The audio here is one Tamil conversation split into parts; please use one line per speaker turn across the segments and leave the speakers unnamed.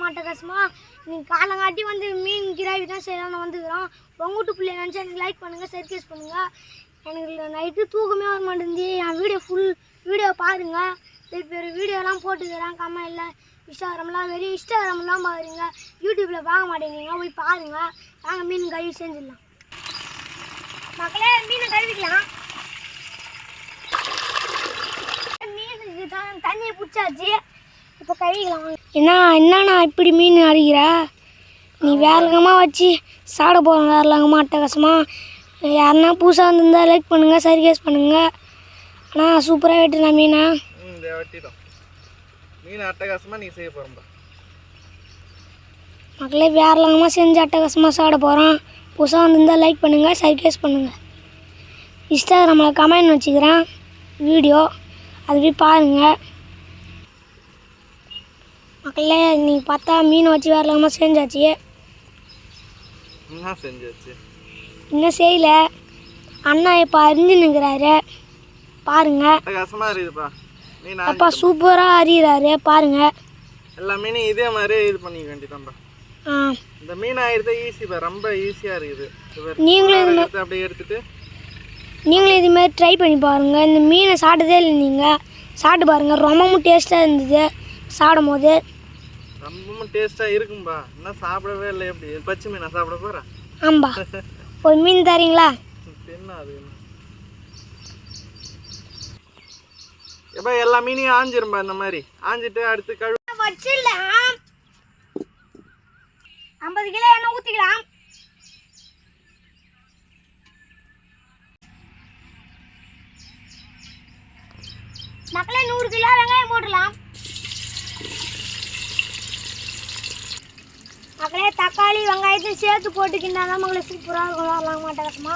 மாட்ட கஷ்டமா நீங்கள் காலங்காட்டி வந்து மீன் கிராவி தான் செய்யலாம்னு வந்துக்கிறோம். பொங்குட்டு பிள்ளைய நினச்சா எனக்கு லைக் பண்ணுங்கள், சர்க்கேஸ் பண்ணுங்கள். எனக்கு நைட்டு தூக்கமே வர மாட்டேங்குது. என் வீடியோ பாருங்கள். திருப்பி வீடியோலாம் போட்டுக்கிறேன். கமெண்ட்டில் இன்ஸ்டாகிராம்லாம் வெறும் இன்ஸ்டாகிராம் தான் பார்க்குறீங்க, யூடியூப்பில் பார்க்க மாட்டேங்கிறீங்க. போய் பாருங்கள். நாங்கள் மீன் கழுவி செஞ்சிடலாம். மக்களே மீனை கழுவிக்கலாம். மீனுக்கு தான் தண்ணியை பிடிச்சாச்சு, இப்போ கழுவிக்கலாம். என்னண்ணா இப்படி மீன் அடிக்கிற? நீ வேறலங்கமாக வச்சு சாப்பிட போகிறோம். வேறலங்கமாக அட்டகாசமாக. யாருன்னா புதுசாக வந்துருந்தால் லைக் பண்ணுங்கள், சர்க்கேஸ் பண்ணுங்கள். ஆனால் சூப்பராக வெட்டுண்ணா மீனை.
வெட்டிடும் மீன் அட்டகாசமாக நீ செய்ய போகிறோம்பா.
மக்களே வேறலங்கமாக செஞ்சு அட்டகாசமாக சாப்பிட போகிறோம். புதுசாக வந்துருந்தால் லைக் பண்ணுங்கள், சர்க்கேஸ் பண்ணுங்கள். இன்ஸ்டாகிராமில் கமெண்ட் வச்சுக்கிறேன் வீடியோ, அது போய் பாருங்கள். மக்களே நீங்கள் பார்த்தா மீனை வச்சு வேறலங்கமாக செஞ்சாச்சு.
என்ன செஞ்சாச்சு?
இன்னும் செய்யல. அண்ணா இப்போ அறிஞ்சு நிற்கிறாரு பாருங்க.
அட்டகாசமாக இருக்குதுப்பா மீன்.
அப்பா சூப்பராக அறிகிறாரு பாருங்க.
எல்லா மீனும் இதே மாதிரி இது பண்ணிக்க வேண்டியதான்பா. இந்த மீன் ஆயிடுறது ஈஸிப்பா, ரொம்ப ஈஸியாக இருக்குது. நீங்களும் அப்படியே எடுத்துட்டு
நீங்களும் இதுமாதிரி ட்ரை பண்ணி பாருங்கள். இந்த மீனை சாப்பிட்டதே இல்லை, நீங்கள் சாப்பிட்டு பாருங்கள். ரொம்பவும் டேஸ்ட்டாக இருந்தது. சாப்பிடும் போது
ரொம்பவும் டேஸ்ட்டாக இருக்கும்பா. இன்னும் சாப்பிடவே இல்லை. எப்படி பச்சை மீனை சாப்பிட போகிறேன்?
ஆம்பா ஒரு மீன் தரீங்களா?
என்ன அது எப்போ எல்லா மீனையும் ஆஞ்சிரும்பா. இந்த மாதிரி ஆஞ்சிட்டு அடுத்து கழுவு
வச்சிடலாம். 50 கிலோ எண்ணெய் ஊற்றிக்கலாம். மக்களே 100 கிலோ வெங்காயம் போடலாம். மக்களே தக்காளி வெங்காயத்தையும் சேர்த்து போட்டுக்கிட்டா தான் மக்களே சூப்பராக இருக்கும். வரலாம் மாட்டேங்கம்மா.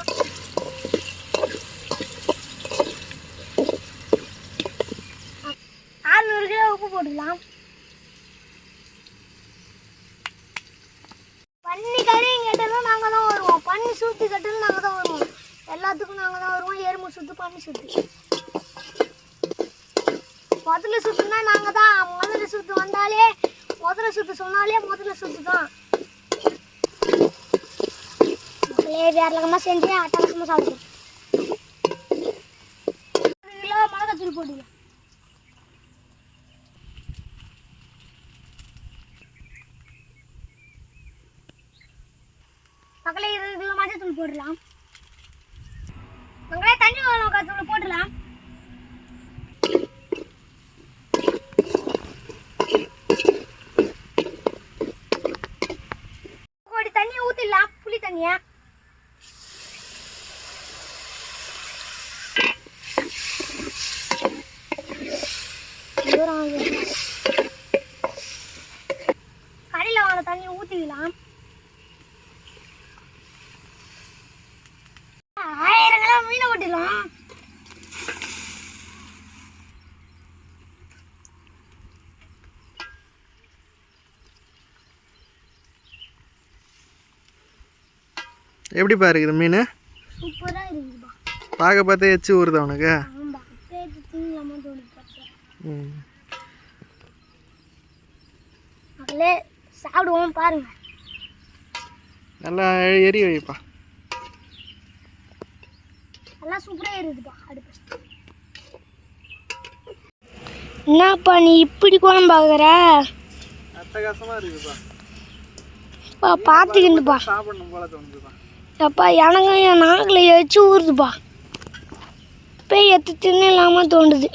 600 கிலோ உப்பு போட்டுக்கலாம். பன்னி கறி கேட்டாலும் நாங்கள் தான் வருவோம். பன்னி சுற்றி கட்டாலும் நாங்கள் தான் வருவோம். எல்லாத்துக்கும் நாங்கள் தான் வருவோம். எறும்பு சுற்று, பன்னி சுற்று. முதல்ல சுற்றுனா நாங்கள் தான். முதல்ல சுற்று வந்தாலே, முதல்ல சுற்று சொன்னாலே முதல்ல சுற்று தான். மக்களே வேறலகமாக செஞ்சு அட்டகாசமாக சாப்பிடுவோம். 1 கிலோ மிளகாத்தூள் போட்டுக்கலாம். மக்களே 20 கிலோ மஞ்சத்தூள் போடலாம். மக்களே தண்ணி மிளகாத்தூள் போடலாம். தண்ணியை ஊற்றிடலாம், புளி தண்ணியை. கடையில் வாங்க தண்ணியை ஊற்றிக்கலாம். 1000 கிலோ மீனை ஊற்றிடலாம்.
எப்படிப்பா இருக்குது மீன்?
சூப்பராக இருக்குதுப்பா.
பார்க்க பார்த்தே எச்சு ஊறுதா உனக்கு?
ஆமாம், பேச்சு திங்கலாமா தோணுது. மக்களே சாப்பிடுவோம் பாருங்க.
நல்லா எரி வைப்பா.
நல்லா சூப்பராக இருக்குதுப்பா. அடுப்பு என்னப்பா நீ இப்படி குழம்பு பார்க்குற?
அட்டகாசமாக இருக்குதுப்பா.
பார்த்துக்கிண்டுப்பா
சாப்பிடணும் போல தோணுதுப்பா.
அப்பா எனக்கு என் நாக்கில் எச்சு ஊறுதுப்பா. போய் எத்து தின்னு இல்லாமல் தோண்டுது.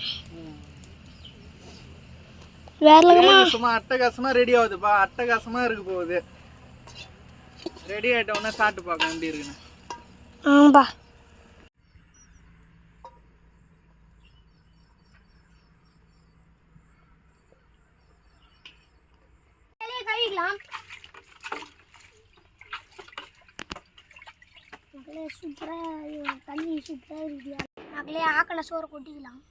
வேறலகமா
சும்மா அட்டகாசமாக ரெடி ஆகுதுப்பா. அட்டகாசமாக இருக்கு போகுது. ரெடி ஆகிட்டோன்னே சாப்பிட்டு பார்க்கலாம் எப்படி இருக்குன்னு.
ஆமாப்பா. கழுவிக்கலாம். சூப்பராக தண்ணி சூப்பராக இருக்குது. நாங்களே ஆக்கலை சோறு கொட்டிக்கலாம்.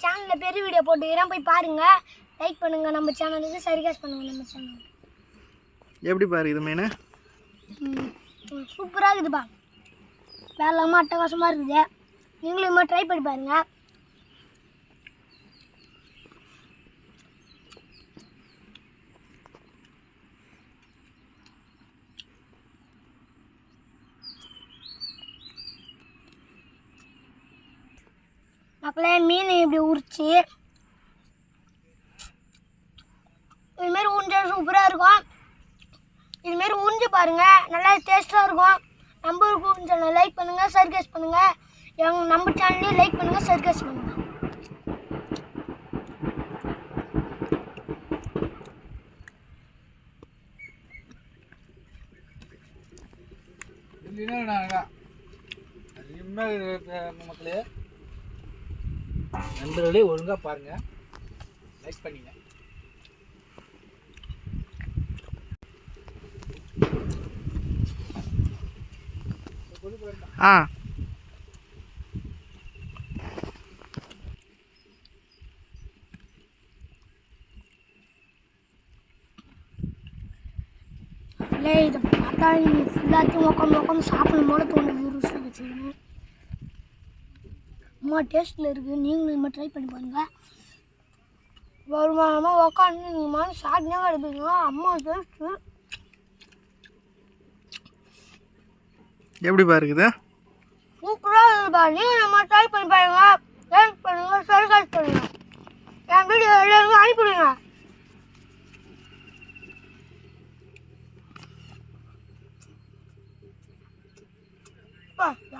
சேனலில் பெரிய வீடியோ போட்டுக்கிறேன், போய் பாருங்கள். லைக் பண்ணுங்கள் நம்ம சேனலுக்கு, சர்ப்ரைஸ் பண்ணுங்கள் நம்ம சேனலுக்கு.
எப்படி பாரு இது மீன்
சூப்பராக இருக்குதுப்பா, வேறு இல்லாமல் அட்டகாசமாக இருக்குது. நீங்களும் இது மாதிரி ட்ரை பண்ணி பாருங்கள். மக்களே, மீன் இப்படி உரிச்சு இதுமாரி உறிஞ்சா சூப்பராக இருக்கும். இதுமாரி உறிஞ்சு பாருங்கள், நல்லா டேஸ்ட்டாக இருக்கும். நம்ம சேனலை லைக் பண்ணுங்கள், சர்ப்ரைஸ் பண்ணுங்கள். நம்ம சேனலையும் லைக் பண்ணுங்கள், சர்ப்ரைஸ் பண்ணுங்கள்.
மக்களே, நண்பர்களே ஒழுங்காக பாருங்கள், லைக் பண்ணிங்க.
இல்லை, இதை பார்த்தா நீங்கள் ஃபுல்லாத்தையும் உட்காந்து சாப்பிடும் போல தோணுது. ருசி வச்சுக்கோங்க, அம்மா டேஸ்ட்டில் இருக்குது. நீங்களும் இது மாதிரி ட்ரை பண்ணி பாருங்கள். வருமானமாக உட்காந்து நீங்கள் மாதிரி சாப்பிட்டே கிடைப்பீங்க. அம்மா டேஸ்ட்டு
எப்படி பாருக்குது?
சூப்பராக இருக்குதுப்பா. நீங்கள் நம்ம ட்ரை பண்ணி பாருங்க, லைக் பண்ணுங்கள், சர்ப்ரைஸ் பண்ணுங்கள். என் வீடியோ எல்லாருக்கும் அனுப்பிவிடுங்க.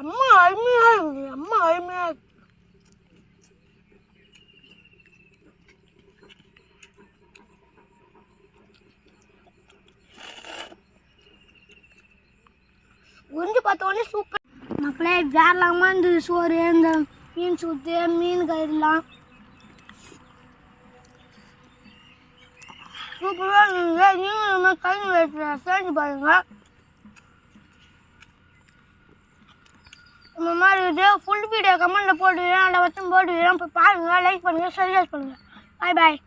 அம்மா அருமையாக இருக்குது, அம்மா அருமையாக இருக்குது. உறிஞ்சு பார்த்த உடனே சூப்பர். மக்களே, வேறலாமா இந்த சோறு, இந்த மீன் சூத்து, மீன் கறிலாம் சூப்பராக இருந்தது. நீங்களும் இந்த மாதிரி கை வச்சு செஞ்சு பாருங்க. இந்த மாதிரி இது ஃபுல் வீடியோ கமெண்ட்டில் போட்டுக்கிறேன், அதில் வச்சு போட்டுக்கிறேன். போய் பாருங்கள், லைக் பண்ணுங்கள், சர்ப்ரைஸ் பண்ணுங்கள். பாய் பாய்.